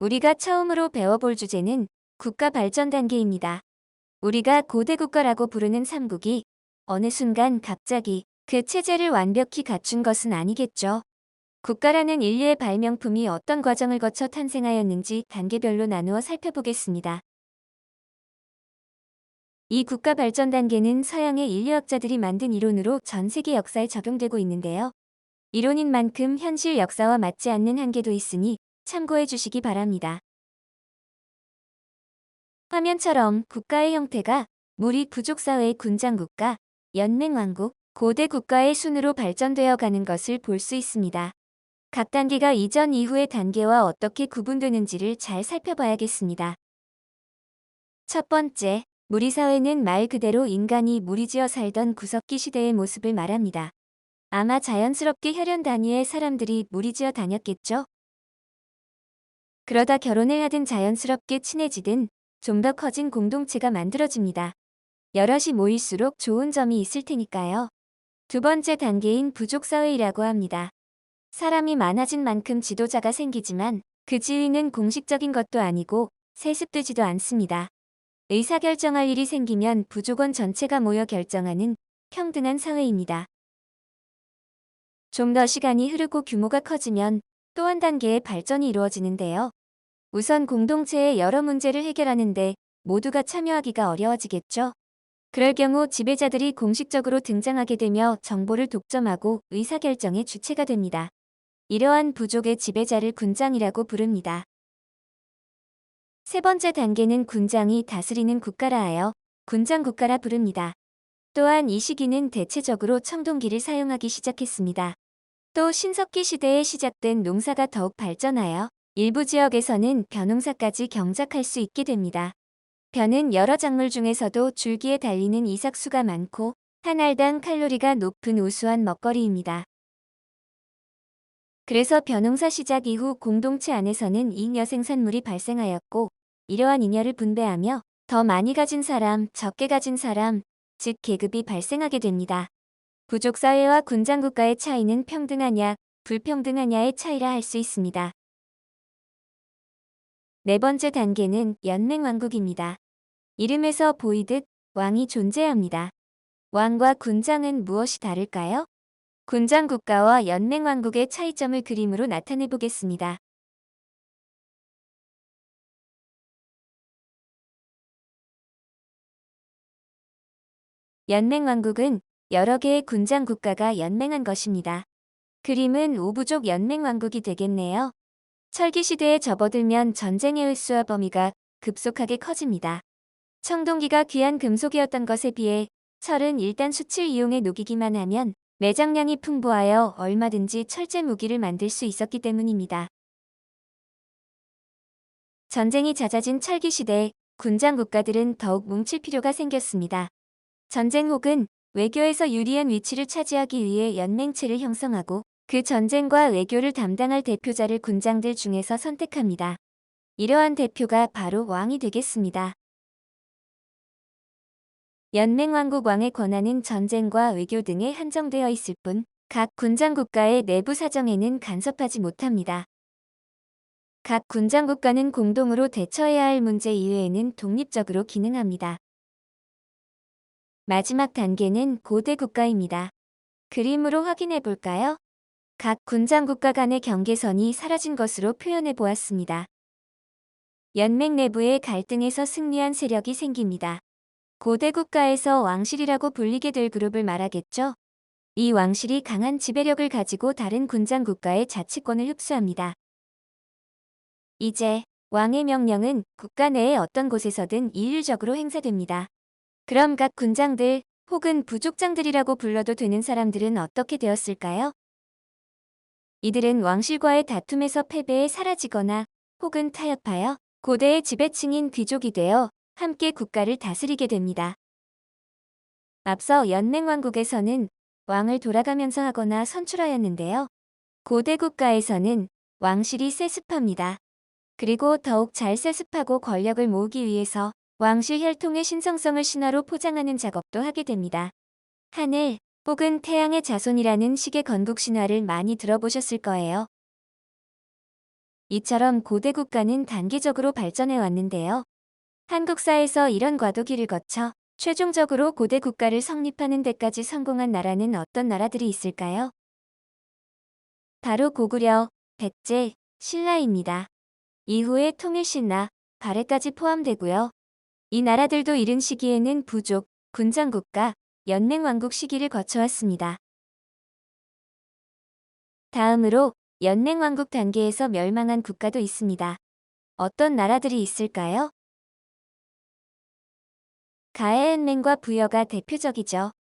우리가 처음으로 배워볼 주제는 국가 발전 단계입니다. 우리가 고대 국가라고 부르는 삼국이 어느 순간 갑자기 그 체제를 완벽히 갖춘 것은 아니겠죠. 국가라는 인류의 발명품이 어떤 과정을 거쳐 탄생하였는지 단계별로 나누어 살펴보겠습니다. 이 국가 발전 단계는 서양의 인류학자들이 만든 이론으로 전 세계 역사에 적용되고 있는데요. 이론인 만큼 현실 역사와 맞지 않는 한계도 있으니 참고해 주시기 바랍니다. 화면처럼 국가의 형태가 무리 부족사회 군장국가, 연맹왕국, 고대 국가의 순으로 발전되어 가는 것을 볼 수 있습니다. 각 단계가 이전 이후의 단계와 어떻게 구분되는지를 잘 살펴봐야겠습니다. 첫 번째, 무리사회는 말 그대로 인간이 무리지어 살던 구석기 시대의 모습을 말합니다. 아마 자연스럽게 혈연 단위의 사람들이 무리지어 다녔겠죠? 그러다 결혼을 하든 자연스럽게 친해지든 좀 더 커진 공동체가 만들어집니다. 여럿이 모일수록 좋은 점이 있을 테니까요. 두 번째 단계인 부족사회이라고 합니다. 사람이 많아진 만큼 지도자가 생기지만 그 지위는 공식적인 것도 아니고 세습되지도 않습니다. 의사결정할 일이 생기면 부족원 전체가 모여 결정하는 평등한 사회입니다. 좀 더 시간이 흐르고 규모가 커지면 또 한 단계의 발전이 이루어지는데요. 우선 공동체의 여러 문제를 해결하는데 모두가 참여하기가 어려워지겠죠. 그럴 경우 지배자들이 공식적으로 등장하게 되며 정보를 독점하고 의사결정의 주체가 됩니다. 이러한 부족의 지배자를 군장이라고 부릅니다. 세 번째 단계는 군장이 다스리는 국가라 하여 군장국가라 부릅니다. 또한 이 시기는 대체적으로 청동기를 사용하기 시작했습니다. 또 신석기 시대에 시작된 농사가 더욱 발전하여 일부 지역에서는 벼농사까지 경작할 수 있게 됩니다. 벼는 여러 작물 중에서도 줄기에 달리는 이삭수가 많고 한 알당 칼로리가 높은 우수한 먹거리입니다. 그래서 벼농사 시작 이후 공동체 안에서는 잉여 생산물이 발생하였고 이러한 잉여를 분배하며 더 많이 가진 사람, 적게 가진 사람, 즉 계급이 발생하게 됩니다. 부족사회와 군장국가의 차이는 평등하냐, 불평등하냐의 차이라 할 수 있습니다. 네 번째 단계는 연맹왕국입니다. 이름에서 보이듯 왕이 존재합니다. 왕과 군장은 무엇이 다를까요? 군장국가와 연맹왕국의 차이점을 그림으로 나타내 보겠습니다. 연맹왕국은 여러 개의 군장국가가 연맹한 것입니다. 그림은 우부족 연맹왕국이 되겠네요. 철기 시대에 접어들면 전쟁의 횟수와 범위가 급속하게 커집니다. 청동기가 귀한 금속이었던 것에 비해 철은 일단 숯을 이용해 녹이기만 하면 매장량이 풍부하여 얼마든지 철제 무기를 만들 수 있었기 때문입니다. 전쟁이 잦아진 철기 시대에 군장 국가들은 더욱 뭉칠 필요가 생겼습니다. 전쟁 혹은 외교에서 유리한 위치를 차지하기 위해 연맹체를 형성하고 그 전쟁과 외교를 담당할 대표자를 군장들 중에서 선택합니다. 이러한 대표가 바로 왕이 되겠습니다. 연맹왕국 왕의 권한은 전쟁과 외교 등에 한정되어 있을 뿐 각 군장국가의 내부 사정에는 간섭하지 못합니다. 각 군장국가는 공동으로 대처해야 할 문제 이외에는 독립적으로 기능합니다. 마지막 단계는 고대 국가입니다. 그림으로 확인해 볼까요? 각 군장국가 간의 경계선이 사라진 것으로 표현해 보았습니다. 연맹 내부의 갈등에서 승리한 세력이 생깁니다. 고대 국가에서 왕실이라고 불리게 될 그룹을 말하겠죠. 이 왕실이 강한 지배력을 가지고 다른 군장 국가의 자치권을 흡수합니다. 이제 왕의 명령은 국가 내의 어떤 곳에서든 일률적으로 행사됩니다. 그럼 각 군장들 혹은 부족장들이라고 불러도 되는 사람들은 어떻게 되었을까요? 이들은 왕실과의 다툼에서 패배해 사라지거나 혹은 타협하여 고대의 지배층인 귀족이 되어 함께 국가를 다스리게 됩니다. 앞서 연맹왕국에서는 왕을 돌아가면서 하거나 선출하였는데요. 고대 국가에서는 왕실이 세습합니다. 그리고 더욱 잘 세습하고 권력을 모으기 위해서 왕실 혈통의 신성성을 신화로 포장하는 작업도 하게 됩니다. 하늘 혹은 태양의 자손이라는 식의 건국 신화를 많이 들어보셨을 거예요. 이처럼 고대 국가는 단계적으로 발전해 왔는데요. 한국사에서 이런 과도기를 거쳐 최종적으로 고대 국가를 성립하는 데까지 성공한 나라는 어떤 나라들이 있을까요? 바로 고구려, 백제, 신라입니다. 이후에 통일신라, 발해까지 포함되고요. 이 나라들도 이른 시기에는 부족, 군장국가, 연맹왕국 시기를 거쳐왔습니다. 다음으로 연맹왕국 단계에서 멸망한 국가도 있습니다. 어떤 나라들이 있을까요? 가해연맹과 부여가 대표적이죠.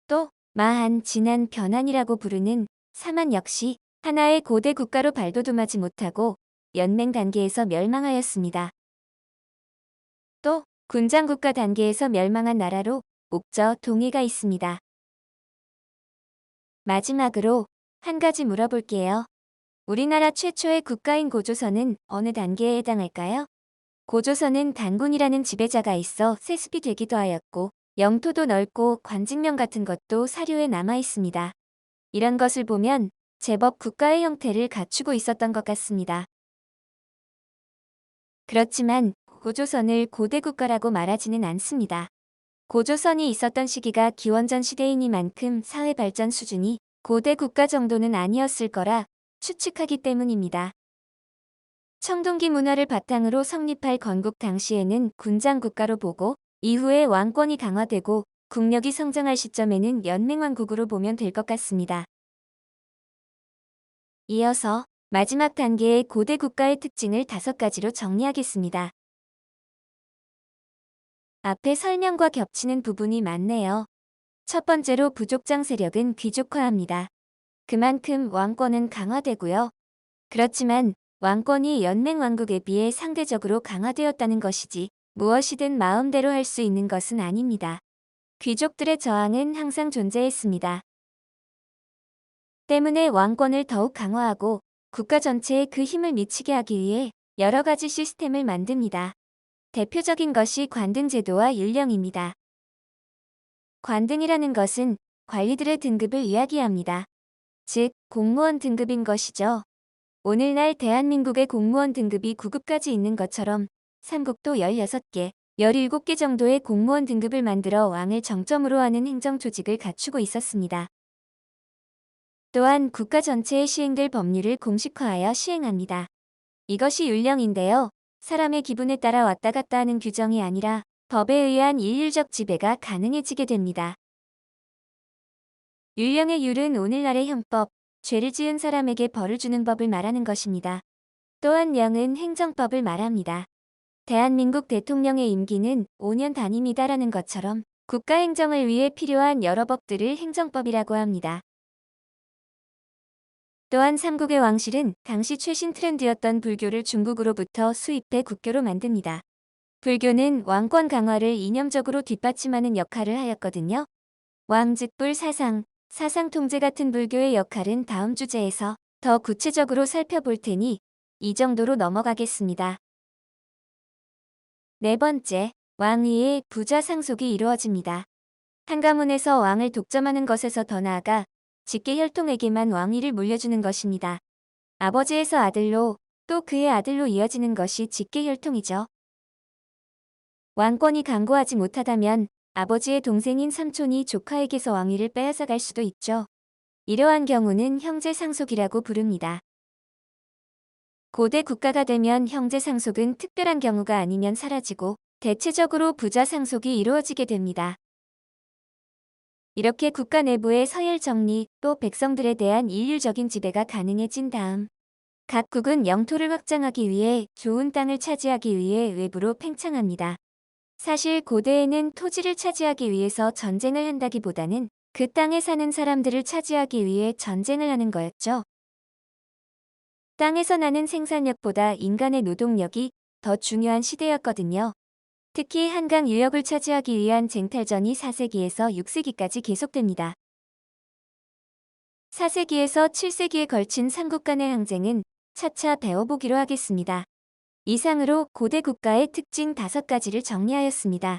또 마한, 진한, 변한이라고 부르는 사만 역시 하나의 고대 국가로 발돋움하지 못하고 연맹 단계에서 멸망하였습니다. 또 군장국가 단계에서 멸망한 나라로 옥저, 동해가 있습니다. 마지막으로 한 가지 물어볼게요. 우리나라 최초의 국가인 고조선은 어느 단계에 해당할까요? 고조선은 단군이라는 지배자가 있어 세습이 되기도 하였고 영토도 넓고 관직명 같은 것도 사료에 남아 있습니다. 이런 것을 보면 제법 국가의 형태를 갖추고 있었던 것 같습니다. 그렇지만 고조선을 고대 국가라고 말하지는 않습니다. 고조선이 있었던 시기가 기원전 시대이니만큼 사회 발전 수준이 고대 국가 정도는 아니었을 거라 추측하기 때문입니다. 청동기 문화를 바탕으로 성립할 건국 당시에는 군장 국가로 보고 이후에 왕권이 강화되고 국력이 성장할 시점에는 연맹왕국으로 보면 될 것 같습니다. 이어서 마지막 단계의 고대 국가의 특징을 5가지로 정리하겠습니다. 앞에 설명과 겹치는 부분이 많네요. 첫 번째로 부족장 세력은 귀족화합니다. 그만큼 왕권은 강화되고요. 그렇지만 왕권이 연맹왕국에 비해 상대적으로 강화되었다는 것이지 무엇이든 마음대로 할 수 있는 것은 아닙니다. 귀족들의 저항은 항상 존재했습니다. 때문에 왕권을 더욱 강화하고 국가 전체에 그 힘을 미치게 하기 위해 여러 가지 시스템을 만듭니다. 대표적인 것이 관등제도와 율령입니다. 관등이라는 것은 관리들의 등급을 이야기합니다. 즉, 공무원 등급인 것이죠. 오늘날 대한민국의 공무원 등급이 9급까지 있는 것처럼 삼국도 16개, 17개 정도의 공무원 등급을 만들어 왕을 정점으로 하는 행정 조직을 갖추고 있었습니다. 또한 국가 전체에 시행될 법률을 공식화하여 시행합니다. 이것이 율령인데요. 사람의 기분에 따라 왔다 갔다 하는 규정이 아니라 법에 의한 일률적 지배가 가능해지게 됩니다. 율령의 율은 오늘날의 형법, 죄를 지은 사람에게 벌을 주는 법을 말하는 것입니다. 또한 령은 행정법을 말합니다. 대한민국 대통령의 임기는 5년 단임이다라는 것처럼 국가 행정을 위해 필요한 여러 법들을 행정법이라고 합니다. 또한 삼국의 왕실은 당시 최신 트렌드였던 불교를 중국으로부터 수입해 국교로 만듭니다. 불교는 왕권 강화를 이념적으로 뒷받침하는 역할을 하였거든요. 왕즉불 사상, 사상 통제 같은 불교의 역할은 다음 주제에서 더 구체적으로 살펴볼 테니 이 정도로 넘어가겠습니다. 네 번째, 왕위의 부자 상속이 이루어집니다. 한 가문에서 왕을 독점하는 것에서 더 나아가 직계 혈통에게만 왕위를 물려주는 것입니다. 아버지에서 아들로 또 그의 아들로 이어지는 것이 직계 혈통이죠. 왕권이 강고하지 못하다면 아버지의 동생인 삼촌이 조카에게서 왕위를 빼앗아갈 수도 있죠. 이러한 경우는 형제 상속이라고 부릅니다. 고대 국가가 되면 형제 상속은 특별한 경우가 아니면 사라지고 대체적으로 부자 상속이 이루어지게 됩니다. 이렇게 국가 내부의 서열 정리 또 백성들에 대한 일률적인 지배가 가능해진 다음 각국은 영토를 확장하기 위해 좋은 땅을 차지하기 위해 외부로 팽창합니다. 사실 고대에는 토지를 차지하기 위해서 전쟁을 한다기보다는 그 땅에 사는 사람들을 차지하기 위해 전쟁을 하는 거였죠. 땅에서 나는 생산력보다 인간의 노동력이 더 중요한 시대였거든요. 특히 한강 유역을 차지하기 위한 쟁탈전이 4세기에서 6세기까지 계속됩니다. 4세기에서 7세기에 걸친 삼국 간의 항쟁은 차차 배워보기로 하겠습니다. 이상으로 고대 국가의 특징 5가지를 정리하였습니다.